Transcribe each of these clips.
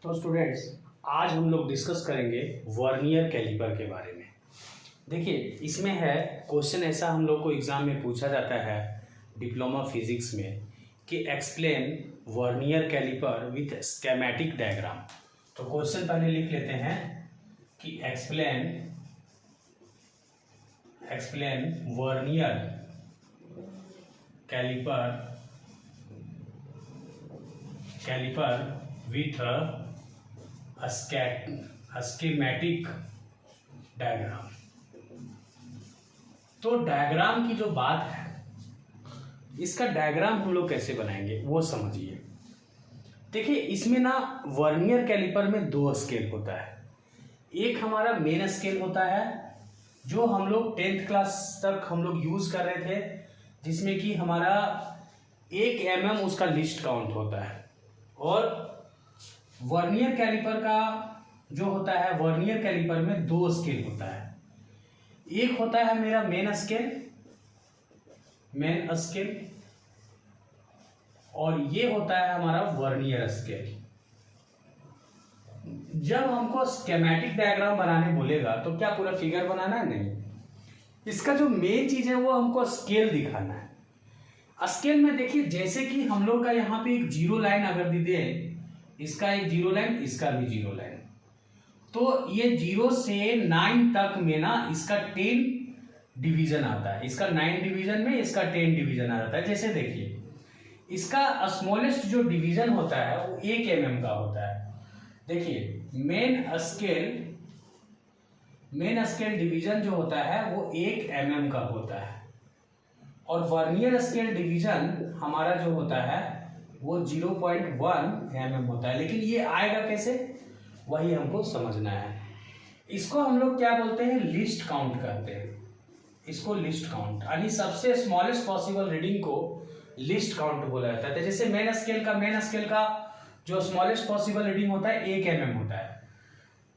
तो स्टूडेंट्स, आज हम लोग डिस्कस करेंगे वर्नियर कैलिपर के बारे में। देखिए, इसमें है क्वेश्चन ऐसा हम लोग को एग्ज़ाम में पूछा जाता है डिप्लोमा फिजिक्स में कि explain vernier caliper with schematic diagram. तो क्वेश्चन पहले लिख लेते हैं कि explain vernier caliper with schematic diagram. तो डायग्राम की जो बात है, इसका डायग्राम हम लोग कैसे बनाएंगे वो समझिए। देखिए, इसमें ना वर्नियर कैलिपर में दो स्केल होता है। एक हमारा मेन स्केल होता है जो हम लोग 10th क्लास तक हम लोग यूज़ कर रहे थे, जिसमें कि हमारा 1 mm उसका लिस्ट काउंट होता है। और वर्नियर कैलिपर का जो होता है, वर्नियर कैलिपर में दो स्केल होता है। एक होता है मेरा मेन स्केल और ये होता है हमारा वर्नियर स्केल। जब हमको स्केमेटिक डायग्राम बनाने बोलेगा तो क्या पूरा फिगर बनाना है? नहीं, इसका जो मेन चीज है वो हमको स्केल दिखाना है। स्केल में देखिए, जैसे कि हम लोग का यहाँ पे एक जीरो लाइन अगर दी दे, इसका एक जीरो लाइन, इसका भी जीरो लाइन, तो ये 0 से 9 तक में ना इसका 10 डिवीजन आता है। इसका 9 डिवीजन में इसका 10 डिवीजन आ जाता है। जैसे देखिए, इसका स्मॉलेस्ट जो डिवीजन होता है वो 1 mm का होता है। देखिए, मेन स्केल डिवीजन जो होता है वो 1 mm का होता है और वर्नियर स्केल डिवीजन हमारा जो होता है वो 0.1 mm होता है। लेकिन ये आएगा कैसे, वही हमको समझना है। इसको हम लोग क्या बोलते हैं, लिस्ट काउंट करते हैं। इसको लिस्ट काउंट, यानी सबसे स्मॉलेस्ट पॉसिबल रीडिंग को लिस्ट काउंट बोला जाता है। जैसे मेन स्केल का जो स्मॉलेस्ट पॉसिबल रीडिंग होता है 1 mm होता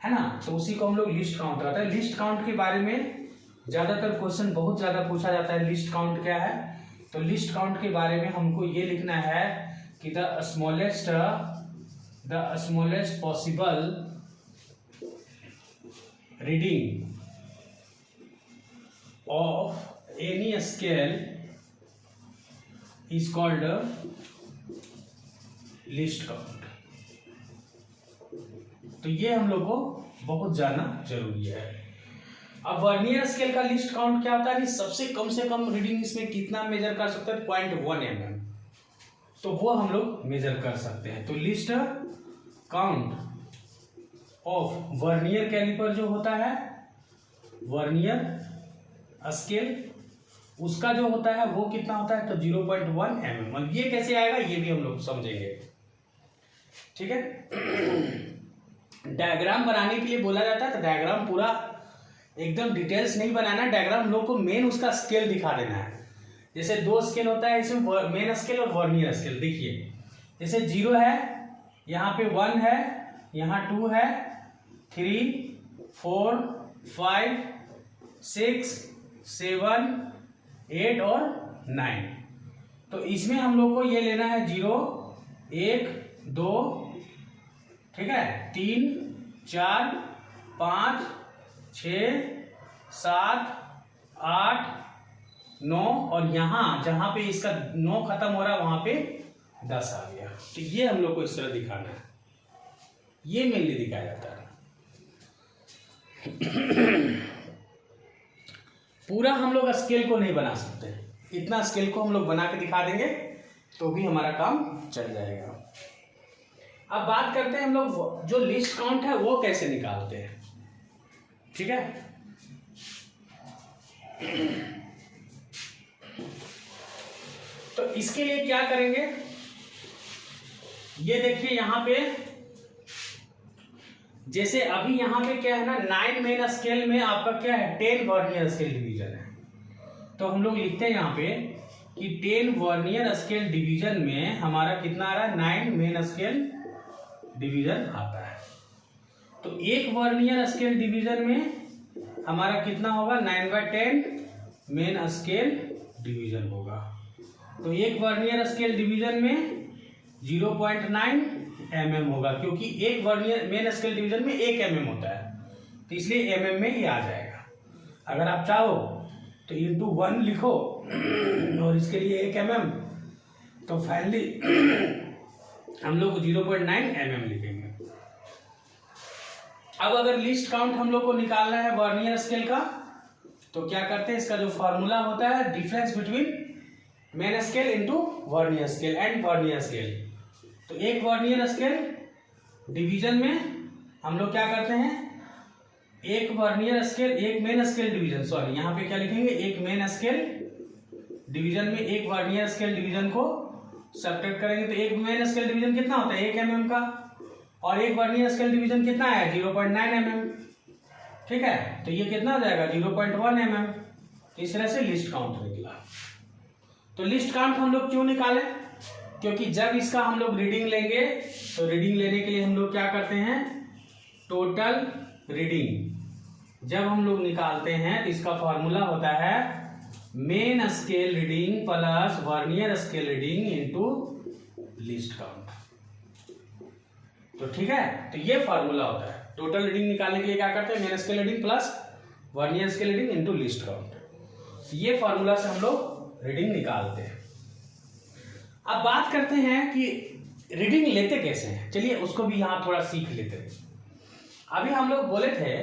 है ना, तो उसी को हम लोग लिस्ट काउंट करते हैं। लिस्ट काउंट के बारे में ज्यादातर क्वेश्चन बहुत ज्यादा पूछा जाता है, लिस्ट काउंट क्या है। तो लिस्ट काउंट के बारे में हमको ये लिखना है कि the smallest possible reading of any scale is called list count. तो ये हम लोग को बहुत जानना जरूरी है। अब वर्नियर स्केल का लिस्ट काउंट क्या होता है, सबसे कम से कम रीडिंग इसमें कितना मेजर कर सकते हैं, 0.1 mm, तो वो हम लोग मेजर कर सकते हैं। तो least count of vernier caliper जो होता है, वर्नियर स्केल, उसका जो होता है वो कितना होता है, तो 0.1 mm। ये कैसे आएगा ये भी हम लोग समझेंगे, ठीक है। डायग्राम बनाने के लिए बोला जाता है, तो डायग्राम पूरा एकदम डिटेल्स नहीं बनाना है। डायग्राम लोग को मेन उसका स्केल दिखा देना है। जैसे दो स्केल होता है इसमें, मेन स्केल और वर्नियर स्केल। देखिए, जैसे 0 है, यहाँ पे 1 है, यहाँ 2 है, 3, 4, 5, 6, 7, 8 और 9। तो इसमें हम लोग को ये लेना है 0, 1, 2, ठीक है, 3, 4, 5, 6, 7, 8, 9 और यहाँ जहाँ पे इसका 9 खत्म हो रहा है वहां पे 10 आ गया। तो ये हम लोग को इस तरह दिखाना है, ये मेनली दिखाया जाता है। पूरा हम लोग स्केल को नहीं बना सकते, इतना स्केल को हम लोग बना के दिखा देंगे तो भी हमारा काम चल जाएगा। अब बात करते हैं हम लोग जो लिस्ट काउंट है वो कैसे निकालते हैं, ठीक है। तो इसके लिए क्या करेंगे, ये देखिए यहाँ पे, जैसे अभी यहाँ पे क्या है ना, 9 मेन स्केल में आपका क्या है, 10 वर्नियर स्केल डिवीजन है। तो हम लोग लिखते हैं यहाँ पे कि 10 वर्नियर स्केल डिवीजन में हमारा कितना आ रहा है, 9 मेन स्केल डिवीजन आता है। तो एक वर्नियर स्केल डिवीजन में हमारा कितना होगा, 9/10 मेन स्केल डिवीजन होगा। तो एक वर्नियर स्केल डिवीजन में 0.9 mm होगा, क्योंकि एक वर्नियर मेन स्केल डिवीजन में 1 mm होता है, तो इसलिए mm में ही आ जाएगा। अगर आप चाहो तो इंटू 1 लिखो और इसके लिए 1 mm, तो फाइनली हम लोग 0.9 mm लिखेंगे। अब अगर लिस्ट काउंट हम लोग को निकालना है वर्नियर स्केल का, तो क्या करते हैं, इसका जो फॉर्मूला होता है difference between main scale into vernier scale and vernier scale. तो एक वर्नियर स्केल डिवीजन में हम लोग क्या करते हैं, एक वर्नियर स्केल एक मेन स्केल डिवीजन, सॉरी यहाँ पे क्या लिखेंगे, एक मेन स्केल डिवीजन में एक वर्नियर स्केल डिवीजन को सब्ट्रैक्ट करेंगे। तो एक मेन स्केल डिवीजन कितना होता है 1 mm का, और एक वर्नियर स्केल डिवीजन कितना है 0.9 mm। ठीक है, तो ये कितना हो जाएगा 0.1 mm। तो इस तरह से लिस्ट काउंट निकला। तो लिस्ट काउंट हम लोग क्यों निकाले, क्योंकि जब इसका हम लोग रीडिंग लेंगे तो रीडिंग लेने के लिए हम लोग क्या करते हैं, टोटल रीडिंग जब हम लोग निकालते हैं तो इसका फॉर्मूला होता है main scale reading plus vernier scale reading into list count. तो ठीक है, तो ये फॉर्मूला होता है। टोटल रीडिंग निकालने के लिए क्या करते हैं, main scale reading plus vernier scale reading into list count. ये फॉर्मूला से हम लोग रीडिंग निकालते हैं। अब बात करते हैं कि रीडिंग लेते कैसे हैं, चलिए उसको भी यहाँ थोड़ा सीख लेते हैं। अभी हम लोग बोले थे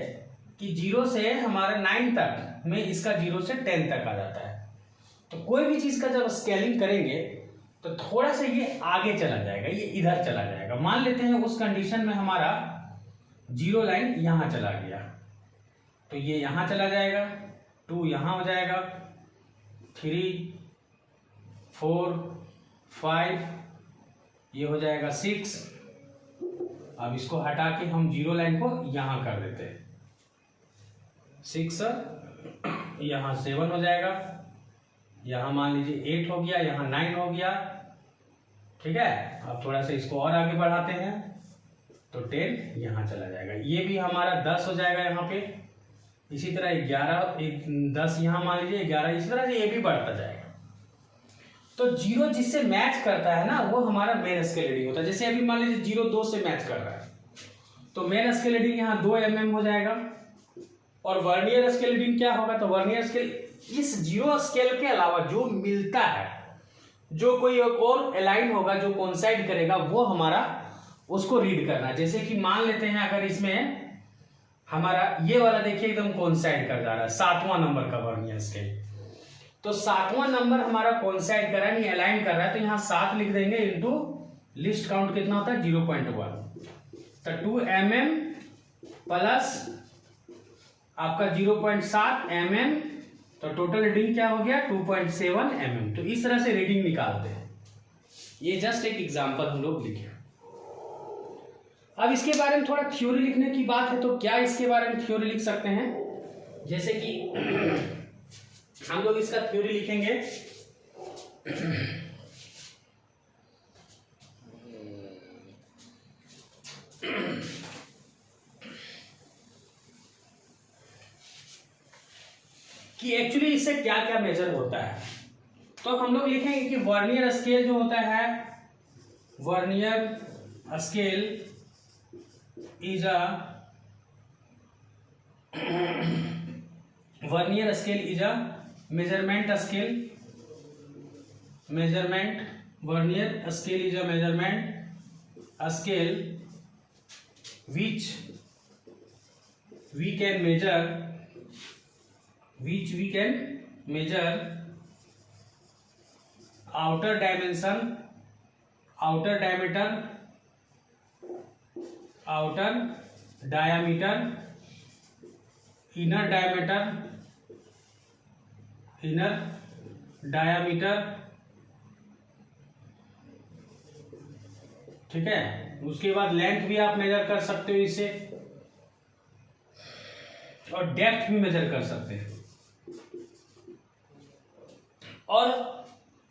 कि 0 से हमारे 9 तक में इसका 0 से 10 तक आ जाता है। तो कोई भी चीज का जब स्केलिंग करेंगे तो थोड़ा सा ये आगे चला जाएगा, ये इधर चला जाएगा। मान लेते हैं उस कंडीशन में हमारा 0 लाइन यहाँ चला गया, तो ये यहाँ चला जाएगा, 2 यहाँ हो जाएगा, 3 4 5 ये हो जाएगा 6। अब इसको हटा के हम 0 लाइन को यहाँ कर देते हैं, 6 यहाँ 7 हो जाएगा, यहाँ मान लीजिए 8 हो गया, यहाँ 9 हो गया। ठीक है, अब थोड़ा सा इसको और आगे बढ़ाते हैं तो 10 यहाँ चला जाएगा, ये भी हमारा 10 हो जाएगा यहाँ पे। इसी तरह 11 10 यहाँ मान लीजिए 11, इसी तरह से ये भी बढ़ता जाएगा। तो 0 जिससे मैच करता है ना वो हमारा मेन स्केल रीडिंग होता है। जैसे अभी मान लीजिए 0 2 से मैच कर रहा है तो मेन स्केल रीडिंग यहाँ 2 mm हो जाएगा। और वर्नियर स्केल रीडिंग क्या होगा, तो वर्नियर स्केल इस 0 स्केल के अलावा जो मिलता है, जो कोई और अलाइन होगा जो कोइंसाइड करेगा वो हमारा उसको रीड करना। जैसे कि मान लेते हैं अगर इसमें हमारा ये वाला देखिए एकदम कोइंसाइड कर जा रहा है, 7वां नंबर का वर्नियर स्केल, तो 7वां नंबर हमारा कोइंसाइड कर रहा है, अलाइन कर रहा है, तो यहाँ 7 लिख देंगे इनटू लिस्ट काउंट कितना होता है 0.1। तो 2 mm प्लस आपका 0.7 mm, तो टोटल रीडिंग क्या हो गया 2.7 mm। तो इस तरह से रीडिंग निकालते हैं। ये जस्ट एक एग्जांपल हम लोग लिखे। अब इसके बारे में थोड़ा थ्योरी लिखने की बात है, तो क्या इसके बारे में थ्योरी लिख सकते हैं, जैसे कि हम लोग इसका थ्योरी लिखेंगे। कि एक्चुअली इससे क्या क्या मेजर होता है। तो हम लोग लिखेंगे कि वर्नियर स्केल जो होता है, vernier scale is a vernier scale is a measurement scale, measurement vernier scale is a measurement scale which we can measure outer dimension, outer diameter, outer diameter, inner diameter, inner diameter। ठीक है, उसके बाद length भी आप major कर सकते हो इससे, और डेप्थ भी मेजर कर सकते हैं। और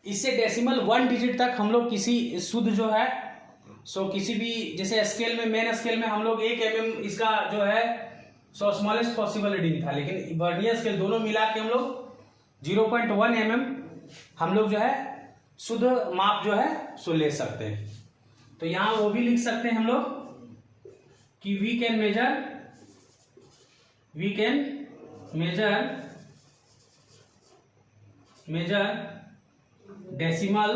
इससे डेसिमल 1 डिजिट तक हम लोग किसी शुद्ध जो है किसी भी, जैसे स्केल में मेन स्केल में हम लोग 1 mm इसका जो है स्मॉलेस्ट पॉसिबल रीडिंग था, लेकिन वर्नियर स्केल दोनों मिला के हम लोग 0.1 mm हम लोग जो है शुद्ध माप जो है ले सकते हैं। तो यहां वो भी लिख सकते हैं हम लोग कि we can measure decimal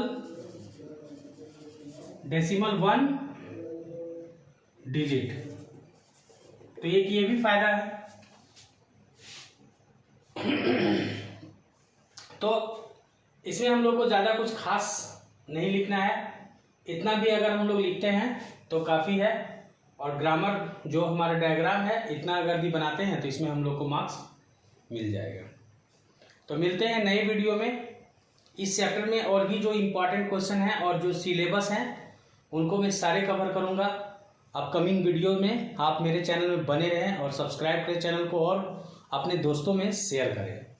1 digit. तो ये भी फायदा है। तो इसमें हम लोग को ज़्यादा कुछ खास नहीं लिखना है, इतना भी अगर हम लोग लिखते हैं तो काफ़ी है। और ग्रामर जो हमारा डायग्राम है इतना अगर भी बनाते हैं तो इसमें हम लोग को मार्क्स मिल जाएगा। तो मिलते हैं नए वीडियो में। इस चैप्टर में और भी जो इम्पोर्टेंट क्वेश्चन हैं और जो सिलेबस हैं उनको मैं सारे कवर करूँगा अपकमिंग वीडियो में। आप मेरे चैनल में बने रहें और सब्सक्राइब करें चैनल को और अपने दोस्तों में शेयर करें।